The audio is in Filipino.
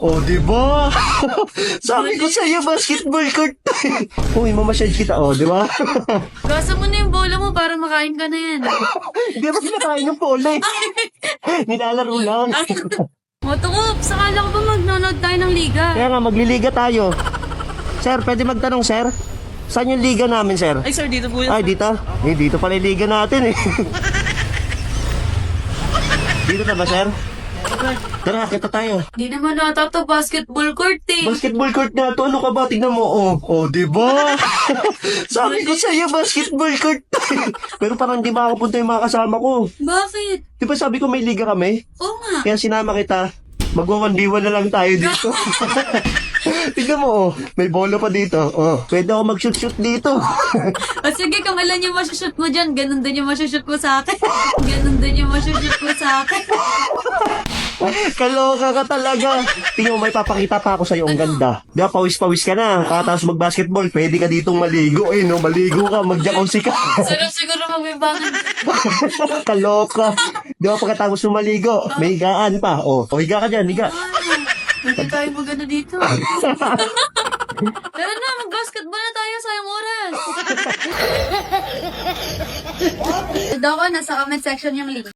Oh, di ba? Sabi ko sa'yo, basketball court. Uy, mamasyad kita, oh, di ba? Gasa mo na yung bola mo para makain ka na yan. Hindi ba kinakain ng pole? Nilalaro lang. Motokops, sakala ko ba magnonood tayo ng liga? Kaya nga, magliliga tayo. Sir, pwede magtanong, sir? Saan yung liga namin, sir? Ay sir, dito po yun. Ay, dito? Eh, dito pala yung liga natin, eh. Dito na ba, sir? Tara, kita tayo. Di naman nata to basketball court eh. Basketball court na to. Ano ka ba? Tignan mo. Oh, oh, di ba? Sabi ko sa'yo, basketball court. Pero parang di makapunta yung mga kasama ko. Bakit? Di ba sabi ko may liga kami? Oo nga. Kaya sinama kita. Magwa-1v1 na lang tayo dito. Tignan mo, oh. May bola pa dito. Oh, pwede ako mag-shoot-shoot dito. O sige, kung ilan yung masushoot mo dyan, ganun din yung masushoot mo sa akin. Ganun din yung masushoot mo sa akin. Kaloka ka talaga. Tingnan mo, may papakita pa ako sa'yo. Ang ganda. Di ba, pawis-pawis ka na. Katapos mag-basketball, pwede ka ditong maligo. Eh, no? Maligo ka, mag-jacuzzi ka. Sarap siguro magbibangan. Kaloka. Di ba, pagkatapos mo maligo, may higaan pa. O, higa ka dyan, higa. Pwede tayo magano dito. Tara na, mag-basketball na tayo, sayang oras. Daw ko, nasa comment section yung link.